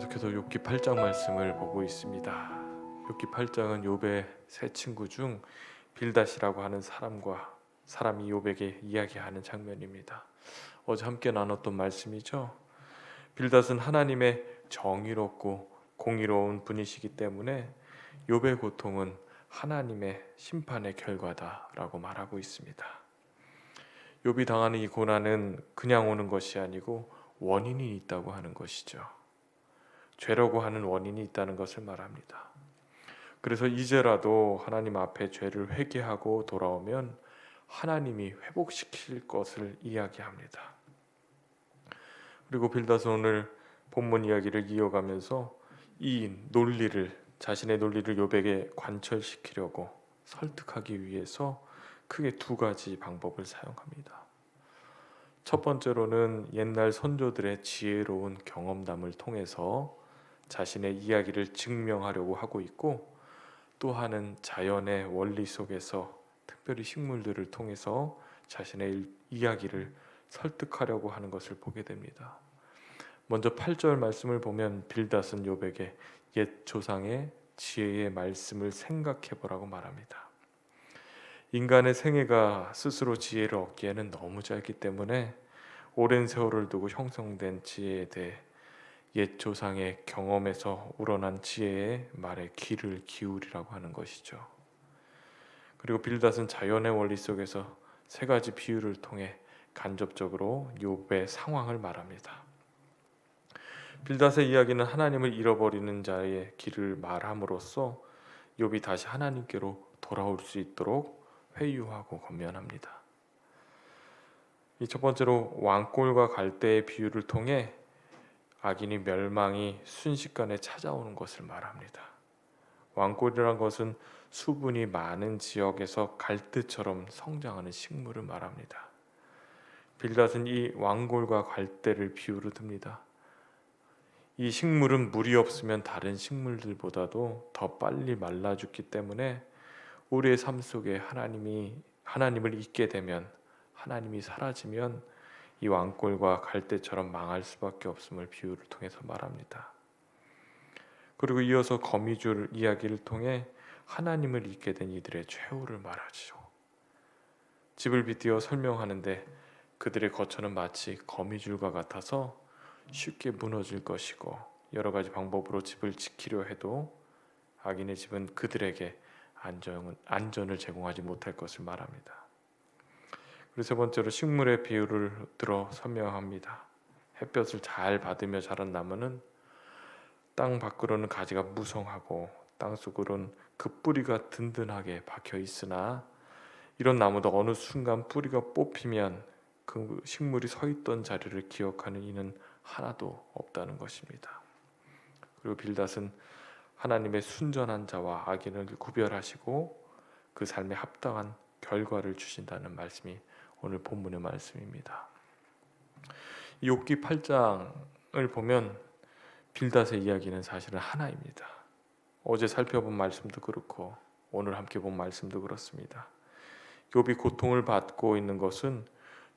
계속해서 욥기 8장 말씀을 보고 있습니다. 욥기 8장은 욥의 세 친구 중 빌닷이라고 하는 사람이 욥에게 이야기하는 장면입니다. 어제 함께 나눴던 말씀이죠. 빌닷은 하나님의 정의롭고 공의로운 분이시기 때문에 욥의 고통은 하나님의 심판의 결과다라고 말하고 있습니다. 욥이 당하는 이 고난은 그냥 오는 것이 아니고 원인이 있다고 하는 것이죠. 죄라고 하는 원인이 있다는 것을 말합니다. 그래서 이제라도 하나님 앞에 죄를 회개하고 돌아오면 하나님이 회복시킬 것을 이야기합니다. 그리고 빌닷은 오늘 본문 이야기를 이어가면서 이 논리를, 자신의 논리를 욥에게 관철시키려고 설득하기 위해서 크게 두 가지 방법을 사용합니다. 첫 번째로는 옛날 선조들의 지혜로운 경험담을 통해서 자신의 이야기를 증명하려고 하고 있고, 또 하나는 자연의 원리 속에서 특별히 식물들을 통해서 자신의 이야기를 설득하려고 하는 것을 보게 됩니다. 먼저 8절 말씀을 보면 빌닷은 욥에게 옛 조상의 지혜의 말씀을 생각해 보라고 말합니다. 인간의 생애가 스스로 지혜를 얻기에는 너무 짧기 때문에 오랜 세월을 두고 형성된 지혜에 대해 옛 조상의 경험에서 우러난 지혜의 말에 귀를 기울이라고 하는 것이죠. 그리고 빌닷은 자연의 원리 속에서 세 가지 비유를 통해 간접적으로 욥의 상황을 말합니다. 빌닷의 이야기는 하나님을 잃어버리는 자의 길을 말함으로써 욥이 다시 하나님께로 돌아올 수 있도록 회유하고 권면합니다. 이 첫 번째로 왕꼴과 갈대의 비유를 통해 악인의 멸망이 순식간에 찾아오는 것을 말합니다. 왕꼴이란 것은 수분이 많은 지역에서 갈대처럼 성장하는 식물을 말합니다. 빌닷은 이 왕골과 갈대를 비유로 듭니다. 이 식물은 물이 없으면 다른 식물들보다도 더 빨리 말라 죽기 때문에 우리의 삶 속에 하나님을 잊게 되면, 하나님이 사라지면 이 왕골과 갈대처럼 망할 수밖에 없음을 비유를 통해서 말합니다. 그리고 이어서 거미줄 이야기를 통해 하나님을 잊게 된 이들의 최후를 말하죠. 집을 빗대어 설명하는데 그들의 거처는 마치 거미줄과 같아서 쉽게 무너질 것이고, 여러 가지 방법으로 집을 지키려 해도 악인의 집은 그들에게 안전을 제공하지 못할 것을 말합니다. 그리고 세 번째로 식물의 비유를 들어 설명합니다. 햇볕을 잘 받으며 자란 나무는 땅 밖으로는 가지가 무성하고 땅 속으로는 그 뿌리가 든든하게 박혀 있으나, 이런 나무도 어느 순간 뿌리가 뽑히면 그 식물이 서 있던 자리를 기억하는 이는 하나도 없다는 것입니다. 그리고 빌닷은 하나님의 순전한 자와 악인을 구별하시고 그 삶에 합당한 결과를 주신다는 말씀이 오늘 본문의 말씀입니다. 욥기 8장을 보면 빌닷의 이야기는 사실은 하나입니다. 어제 살펴본 말씀도 그렇고 오늘 함께 본 말씀도 그렇습니다. 욥이 고통을 받고 있는 것은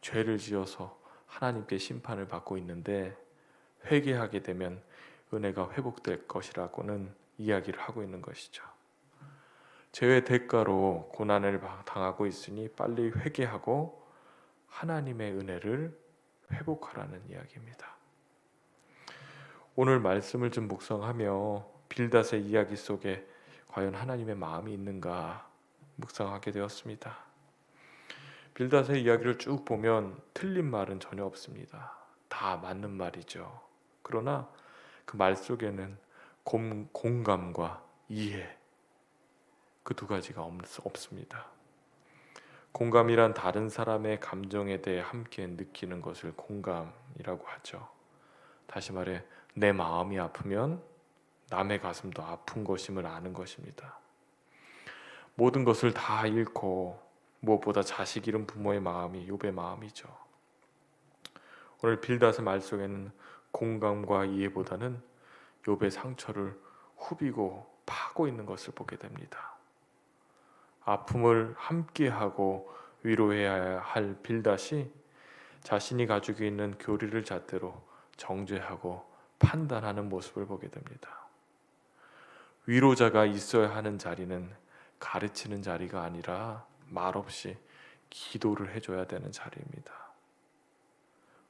죄를 지어서 하나님께 심판을 받고 있는데, 회개하게 되면 은혜가 회복될 것이라고는 이야기를 하고 있는 것이죠. 죄의 대가로 고난을 당하고 있으니 빨리 회개하고 하나님의 은혜를 회복하라는 이야기입니다. 오늘 말씀을 좀 묵상하며 빌닷의 이야기 속에 과연 하나님의 마음이 있는가 묵상하게 되었습니다. 빌닷의 이야기를 쭉 보면 틀린 말은 전혀 없습니다. 다 맞는 말이죠. 그러나 그 말 속에는 공감과 이해, 그 두 가지가 없습니다. 공감이란 다른 사람의 감정에 대해 함께 느끼는 것을 공감이라고 하죠. 다시 말해 내 마음이 아프면 남의 가슴도 아픈 것임을 아는 것입니다. 모든 것을 다 잃고 무엇보다 자식 잃은 부모의 마음이 욥의 마음이죠. 오늘 빌닷의 말 속에는 공감과 이해보다는 욥의 상처를 후비고 파고 있는 것을 보게 됩니다. 아픔을 함께하고 위로해야 할 빌닷이 자신이 가지고 있는 교리를 잣대로 정죄하고 판단하는 모습을 보게 됩니다. 위로자가 있어야 하는 자리는 가르치는 자리가 아니라 말없이 기도를 해줘야 되는 자리입니다.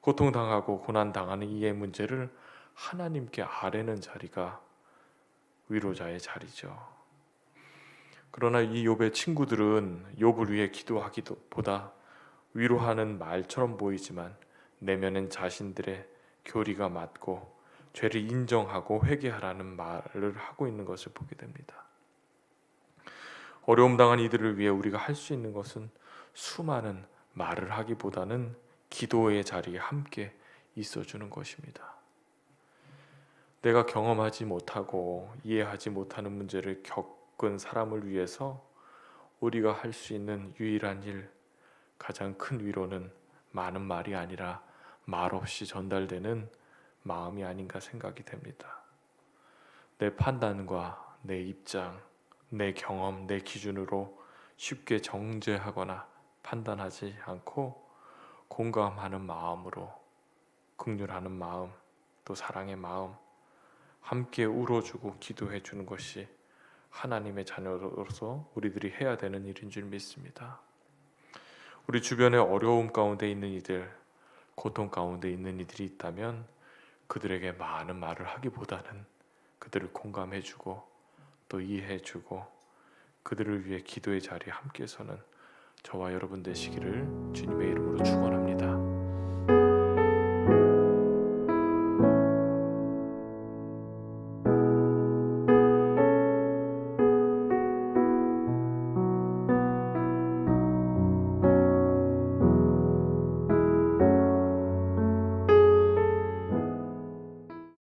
고통당하고 고난당하는 이의 문제를 하나님께 아뢰는 자리가 위로자의 자리죠. 그러나 이 욥의 친구들은 욥을 위해 기도하기보다 위로하는 말처럼 보이지만 내면은 자신들의 교리가 맞고 죄를 인정하고 회개하라는 말을 하고 있는 것을 보게 됩니다. 어려움 당한 이들을 위해 우리가 할 수 있는 것은 수많은 말을 하기보다는 기도의 자리에 함께 있어주는 것입니다. 내가 경험하지 못하고 이해하지 못하는 문제를 겪은 사람을 위해서 우리가 할 수 있는 유일한 일, 가장 큰 위로는 많은 말이 아니라 말없이 전달되는 마음이 아닌가 생각이 됩니다. 내 판단과 내 입장, 내 경험, 내 기준으로 쉽게 정죄하거나 판단하지 않고 공감하는 마음으로, 긍휼하는 마음, 또 사랑의 마음, 함께 울어주고 기도해 주는 것이 하나님의 자녀로서 우리들이 해야 되는 일인 줄 믿습니다. 우리 주변에 어려움 가운데 있는 이들, 고통 가운데 있는 이들이 있다면 그들에게 많은 말을 하기보다는 그들을 공감해주고 또 이해해주고 그들을 위해 기도의 자리에 함께 서는 저와 여러분 되시기를 주님의 이름으로 축원합니다.